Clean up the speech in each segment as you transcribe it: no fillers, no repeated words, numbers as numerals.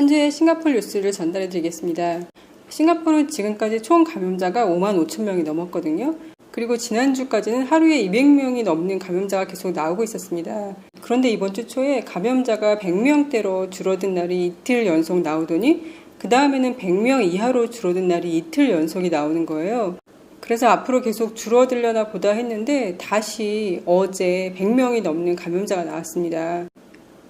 한 주의 싱가포르 뉴스를 전달해 드리겠습니다. 싱가포르는 지금까지 총 감염자가 5만 5천 명이 넘었거든요. 그리고 지난주까지는 하루에 200명이 넘는 감염자가 계속 나오고 있었습니다. 그런데 이번 주 초에 감염자가 100명대로 줄어든 날이 이틀 연속 나오더니 그 다음에는 100명 이하로 줄어든 날이 이틀 연속이 나오는 거예요. 그래서 앞으로 계속 줄어들려나 보다 했는데 다시 어제 100명이 넘는 감염자가 나왔습니다.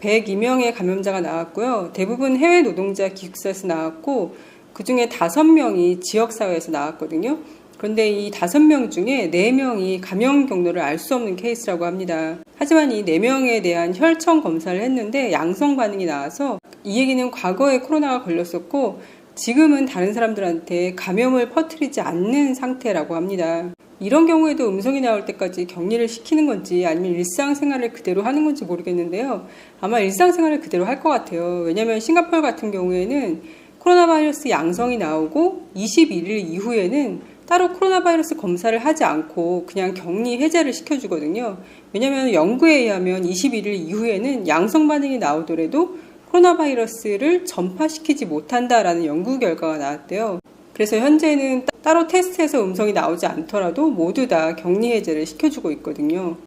102명의 감염자가 나왔고요. 대부분 해외 노동자 기숙사에서 나왔고 그 중에 5명이 지역사회에서 나왔거든요. 그런데 이 5명 중에 4명이 감염 경로를 알 수 없는 케이스라고 합니다. 하지만 이 4명에 대한 혈청 검사를 했는데 양성 반응이 나와서 이 얘기는 과거에 코로나가 걸렸었고 지금은 다른 사람들한테 감염을 퍼뜨리지 않는 상태라고 합니다. 이런 경우에도 음성이 나올 때까지 격리를 시키는 건지 아니면 일상생활을 그대로 하는 건지 모르겠는데요. 아마 일상생활을 그대로 할 것 같아요. 왜냐하면 싱가포르 같은 경우에는 코로나 바이러스 양성이 나오고 21일 이후에는 따로 코로나 바이러스 검사를 하지 않고 그냥 격리 해제를 시켜주거든요. 왜냐하면 연구에 의하면 21일 이후에는 양성 반응이 나오더라도 코로나 바이러스를 전파시키지 못한다라는 연구 결과가 나왔대요. 그래서 현재는 따로 테스트해서 음성이 나오지 않더라도 모두 다 격리 해제를 시켜주고 있거든요.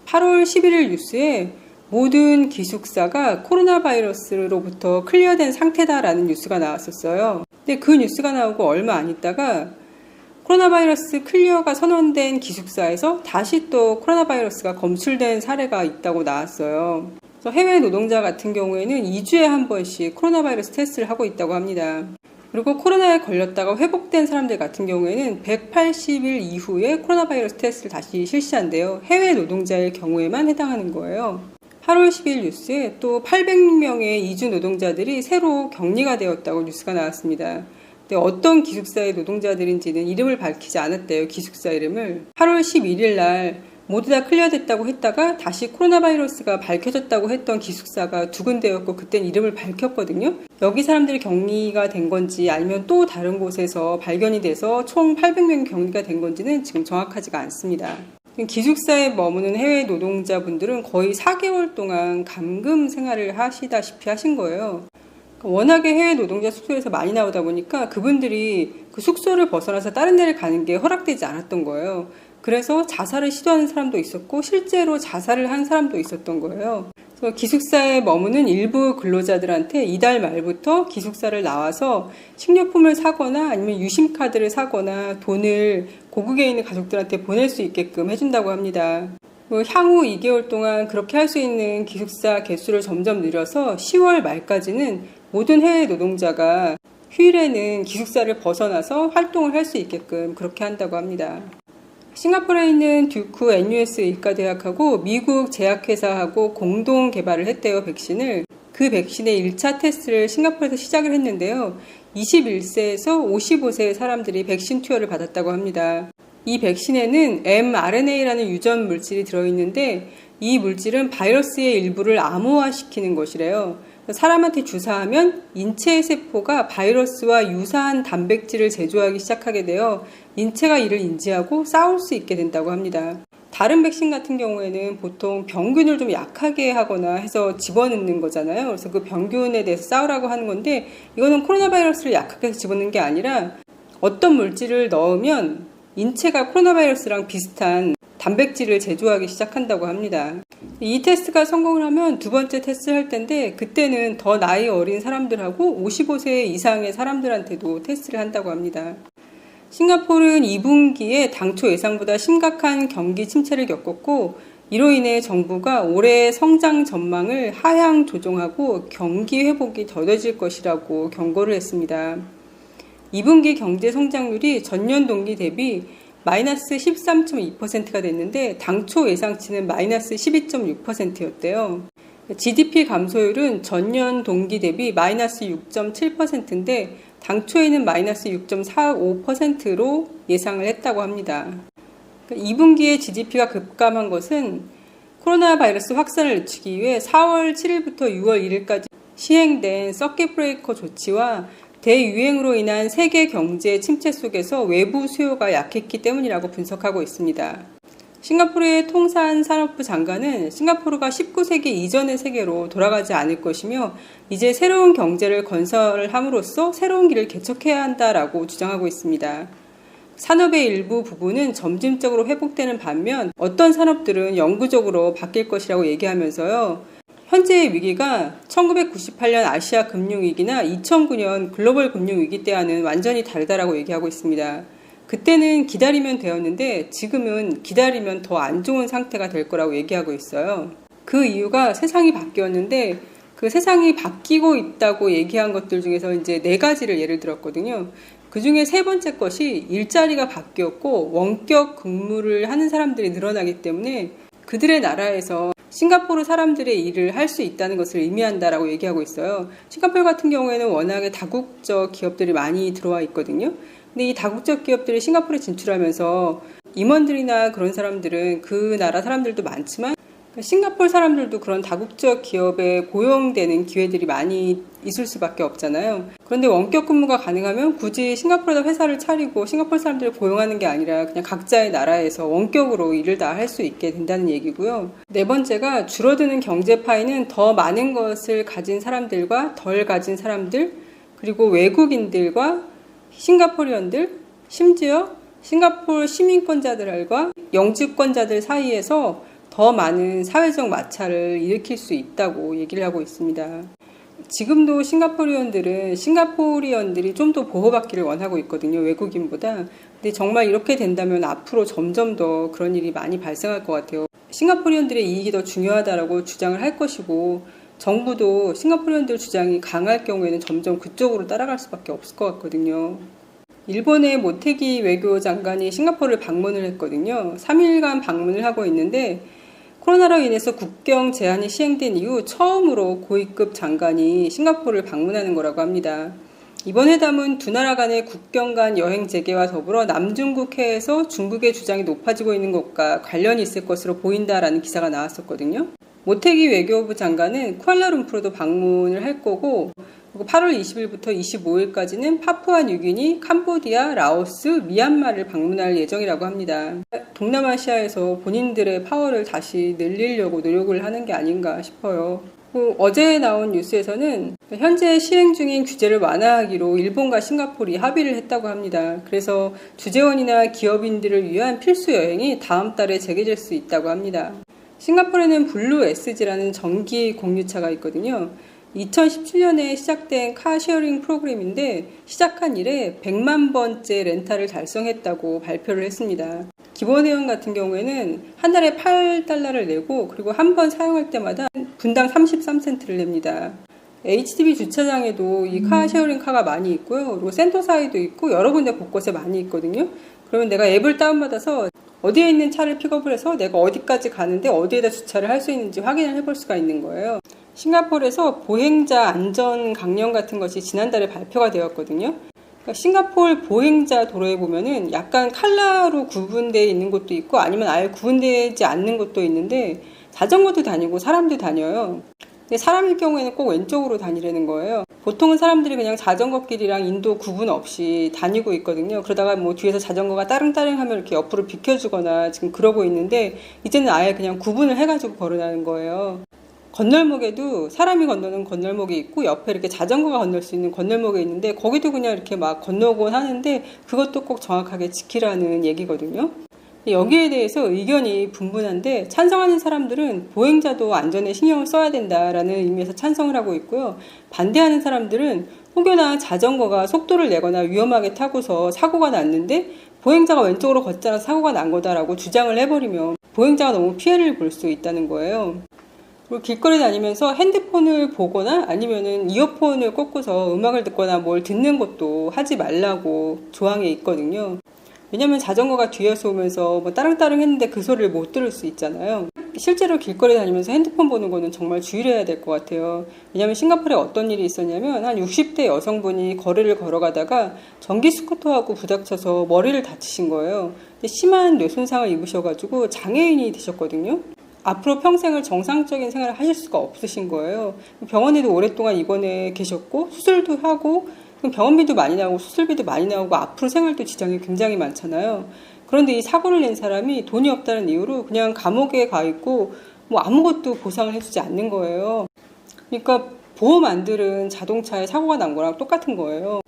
8월 11일 뉴스에 모든 기숙사가 코로나 바이러스로부터 클리어된 상태다라는 뉴스가 나왔었어요. 근데 그 뉴스가 나오고 얼마 안 있다가 코로나 바이러스 클리어가 선언된 기숙사에서 다시 또 코로나 바이러스가 검출된 사례가 있다고 나왔어요. 그래서 해외 노동자 같은 경우에는 2주에 한 번씩 코로나 바이러스 테스트를 하고 있다고 합니다. 그리고 코로나에 걸렸다가 회복된 사람들 같은 경우에는 180일 이후에 코로나 바이러스 테스트를 다시 실시한대요. 해외 노동자의 경우에만 해당하는 거예요. 8월 10일 뉴스에 또 800명의 이주 노동자들이 새로 격리가 되었다고 뉴스가 나왔습니다. 근데 어떤 기숙사의 노동자들인지는 이름을 밝히지 않았대요. 기숙사 이름을. 8월 11일 날 모두 다 클리어됐다고 했다가 다시 코로나 바이러스가 밝혀졌다고 했던 기숙사가 2군데였고 그땐 이름을 밝혔거든요. 여기 사람들이 격리가 된 건지 아니면 또 다른 곳에서 발견이 돼서 총 800명이 격리가 된 건지는 지금 정확하지가 않습니다. 기숙사에 머무는 해외 노동자분들은 거의 4개월 동안 감금 생활을 하시다시피 하신 거예요. 워낙에 해외 노동자 숙소에서 많이 나오다 보니까 그분들이 그 숙소를 벗어나서 다른 데를 가는 게 허락되지 않았던 거예요. 그래서 자살을 시도하는 사람도 있었고 실제로 자살을 한 사람도 있었던 거예요. 그래서 기숙사에 머무는 일부 근로자들한테 이달 말부터 기숙사를 나와서 식료품을 사거나 아니면 유심카드를 사거나 돈을 고국에 있는 가족들한테 보낼 수 있게끔 해준다고 합니다. 향후 2개월 동안 그렇게 할 수 있는 기숙사 개수를 점점 늘려서 10월 말까지는 모든 해외 노동자가 휴일에는 기숙사를 벗어나서 활동을 할 수 있게끔 그렇게 한다고 합니다. 싱가포르에 있는 듀크 NUS 의과대학하고 미국 제약회사하고 공동 개발을 했대요, 백신을. 그 백신의 1차 테스트를 싱가포르에서 시작을 했는데요. 21세에서 55세의 사람들이 백신 투여를 받았다고 합니다. 이 백신에는 mRNA라는 유전 물질이 들어있는데 이 물질은 바이러스의 일부를 암호화시키는 것이래요. 사람한테 주사하면 인체 세포가 바이러스와 유사한 단백질을 제조하기 시작하게 되어 인체가 이를 인지하고 싸울 수 있게 된다고 합니다. 다른 백신 같은 경우에는 보통 병균을 좀 약하게 하거나 해서 집어넣는 거잖아요. 그래서 그 병균에 대해서 싸우라고 하는 건데 이거는 코로나 바이러스를 약하게 해서 집어넣는 게 아니라 어떤 물질을 넣으면 인체가 코로나 바이러스랑 비슷한 단백질을 제조하기 시작한다고 합니다. 이 테스트가 성공을 하면 두 번째 테스트를 할 텐데 그때는 더 나이 어린 사람들하고 55세 이상의 사람들한테도 테스트를 한다고 합니다. 싱가포르는 2분기에 당초 예상보다 심각한 경기 침체를 겪었고 이로 인해 정부가 올해 성장 전망을 하향 조정하고 경기 회복이 더뎌질 것이라고 경고를 했습니다. 2분기 경제 성장률이 전년 동기 대비 마이너스 13.2%가 됐는데 당초 예상치는 마이너스 12.6%였대요. GDP 감소율은 전년 동기 대비 마이너스 6.7%인데 당초에는 마이너스 6.45%로 예상을 했다고 합니다. 2분기에 GDP가 급감한 것은 코로나 바이러스 확산을 늦추기 위해 4월 7일부터 6월 1일까지 시행된 서킷 브레이커 조치와 대유행으로 인한 세계 경제 침체 속에서 외부 수요가 약했기 때문이라고 분석하고 있습니다. 싱가포르의 통산산업부 장관은 싱가포르가 19세기 이전의 세계로 돌아가지 않을 것이며 이제 새로운 경제를 건설함으로써 새로운 길을 개척해야 한다라고 주장하고 있습니다. 산업의 일부 부분은 점진적으로 회복되는 반면 어떤 산업들은 영구적으로 바뀔 것이라고 얘기하면서요. 현재의 위기가 1998년 아시아 금융위기나 2009년 글로벌 금융위기 때와는 완전히 다르다라고 얘기하고 있습니다. 그때는 기다리면 되었는데 지금은 기다리면 더 안 좋은 상태가 될 거라고 얘기하고 있어요. 그 이유가 세상이 바뀌었는데 그 세상이 바뀌고 있다고 얘기한 것들 중에서 이제 4가지를 예를 들었거든요. 그 중에 3번째 것이 일자리가 바뀌었고 원격 근무를 하는 사람들이 늘어나기 때문에 그들의 나라에서 싱가포르 사람들의 일을 할 수 있다는 것을 의미한다라고 얘기하고 있어요. 싱가포르 같은 경우에는 워낙에 다국적 기업들이 많이 들어와 있거든요. 근데 이 다국적 기업들이 싱가포르에 진출하면서 임원들이나 그런 사람들은 그 나라 사람들도 많지만 싱가포르 사람들도 그런 다국적 기업에 고용되는 기회들이 많이 있을 수밖에 없잖아요. 그런데 원격 근무가 가능하면 굳이 싱가포르에다 회사를 차리고 싱가포르 사람들을 고용하는 게 아니라 그냥 각자의 나라에서 원격으로 일을 다 할 수 있게 된다는 얘기고요. 4번째가 줄어드는 경제 파이는 더 많은 것을 가진 사람들과 덜 가진 사람들, 그리고 외국인들과 싱가포리언들, 심지어 싱가포르 시민권자들과 영주권자들 사이에서 더 많은 사회적 마찰을 일으킬 수 있다고 얘기를 하고 있습니다. 지금도 싱가포리언들이 좀 더 보호받기를 원하고 있거든요. 외국인보다. 근데 정말 이렇게 된다면 앞으로 점점 더 그런 일이 많이 발생할 것 같아요. 싱가포리언들의 이익이 더 중요하다라고 주장을 할 것이고 정부도 싱가포리언들 주장이 강할 경우에는 점점 그쪽으로 따라갈 수밖에 없을 것 같거든요. 일본의 모테기 외교장관이 싱가포르를 방문을 했거든요. 3일간 방문을 하고 있는데 코로나로 인해서 국경 제한이 시행된 이후 처음으로 고위급 장관이 싱가포르를 방문하는 거라고 합니다. 이번 회담은 두 나라 간의 국경 간 여행 재개와 더불어 남중국 해에서 중국의 주장이 높아지고 있는 것과 관련이 있을 것으로 보인다라는 기사가 나왔었거든요. 모테기 외교부 장관은 쿠알라룸푸르도 방문을 할 거고 그리고 8월 20일부터 25일까지는 파푸아뉴기니, 캄보디아, 라오스, 미얀마를 방문할 예정이라고 합니다. 동남아시아에서 본인들의 파워를 다시 늘리려고 노력을 하는 게 아닌가 싶어요. 어제 나온 뉴스에서는 현재 시행 중인 규제를 완화하기로 일본과 싱가포르이 합의를 했다고 합니다. 그래서 주재원이나 기업인들을 위한 필수 여행이 다음 달에 재개될 수 있다고 합니다. 싱가포르에는 블루 SG라는 전기 공유차가 있거든요. 2017년에 시작된 카쉐어링 프로그램인데 시작한 이래 100만 번째 렌탈을 달성했다고 발표를 했습니다. 기본 회원 같은 경우에는 한 달에 $8를 내고 그리고 한 번 사용할 때마다 분당 33센트를 냅니다. HDB 주차장에도 이 카쉐어링 카가 많이 있고요. 그리고 센토사에도 있고 여러 군데 곳곳에 많이 있거든요. 그러면 내가 앱을 다운받아서 어디에 있는 차를 픽업을 해서 내가 어디까지 가는데 어디에다 주차를 할 수 있는지 확인을 해볼 수가 있는 거예요. 싱가포르에서 보행자 안전 강령 같은 것이 지난달에 발표가 되었거든요. 그러니까 싱가포르 보행자 도로에 보면은 약간 컬러로 구분되어 있는 곳도 있고 아니면 아예 구분되지 않는 곳도 있는데 자전거도 다니고 사람도 다녀요. 근데 사람일 경우에는 꼭 왼쪽으로 다니려는 거예요. 보통은 사람들이 그냥 자전거 길이랑 인도 구분 없이 다니고 있거든요. 그러다가 뭐 뒤에서 자전거가 따릉따릉 하면 이렇게 옆으로 비켜주거나 지금 그러고 있는데 이제는 아예 그냥 구분을 해가지고 걸어나는 거예요. 건널목에도 사람이 건너는 건널목이 있고 옆에 이렇게 자전거가 건널 수 있는 건널목이 있는데 거기도 그냥 이렇게 막 건너곤 하는데 그것도 꼭 정확하게 지키라는 얘기거든요. 여기에 대해서 의견이 분분한데 찬성하는 사람들은 보행자도 안전에 신경을 써야 된다라는 의미에서 찬성을 하고 있고요. 반대하는 사람들은 혹여나 자전거가 속도를 내거나 위험하게 타고서 사고가 났는데 보행자가 왼쪽으로 걷잖아 사고가 난 거다라고 주장을 해버리면 보행자가 너무 피해를 볼 수 있다는 거예요. 그리고 길거리 다니면서 핸드폰을 보거나 아니면은 이어폰을 꽂고서 음악을 듣거나 뭘 듣는 것도 하지 말라고 조항에 있거든요. 왜냐면 자전거가 뒤에서 오면서 뭐 따릉따릉 했는데 그 소리를 못 들을 수 있잖아요. 실제로 길거리 다니면서 핸드폰 보는 거는 정말 주의를 해야 될 것 같아요. 왜냐면 싱가포르에 어떤 일이 있었냐면 한 60대 여성분이 거리를 걸어가다가 전기 스쿠터하고 부닥쳐서 머리를 다치신 거예요. 심한 뇌 손상을 입으셔가지고 장애인이 되셨거든요. 앞으로 평생을 정상적인 생활을 하실 수가 없으신 거예요. 병원에도 오랫동안 입원해 계셨고 수술도 하고 병원비도 많이 나오고 수술비도 많이 나오고 앞으로 생활도 지장이 굉장히 많잖아요. 그런데 이 사고를 낸 사람이 돈이 없다는 이유로 그냥 감옥에 가 있고 뭐 아무것도 보상을 해주지 않는 거예요. 그러니까 보험 안 들은 자동차에 사고가 난 거랑 똑같은 거예요.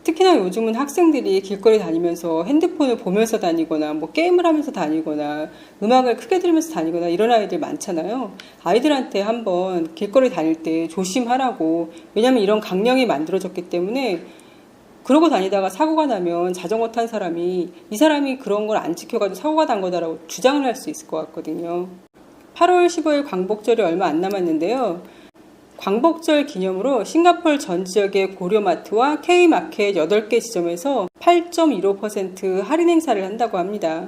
특히나 요즘은 학생들이 길거리 다니면서 핸드폰을 보면서 다니거나 뭐 게임을 하면서 다니거나 음악을 크게 들으면서 다니거나 이런 아이들 많잖아요. 아이들한테 한번 길거리 다닐 때 조심하라고, 왜냐면 이런 강령이 만들어졌기 때문에 그러고 다니다가 사고가 나면 자전거 탄 사람이 이 사람이 그런 걸 안 지켜가지고 사고가 난 거다라고 주장을 할 수 있을 것 같거든요. 8월 15일 광복절이 얼마 안 남았는데요. 광복절 기념으로 싱가포르 전 지역의 고려마트와 K마켓 8개 지점에서 8.15% 할인 행사를 한다고 합니다.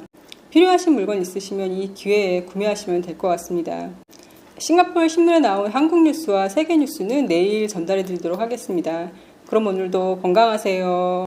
필요하신 물건 있으시면 이 기회에 구매하시면 될 것 같습니다. 싱가포르 신문에 나온 한국 뉴스와 세계 뉴스는 내일 전달해 드리도록 하겠습니다. 그럼 오늘도 건강하세요.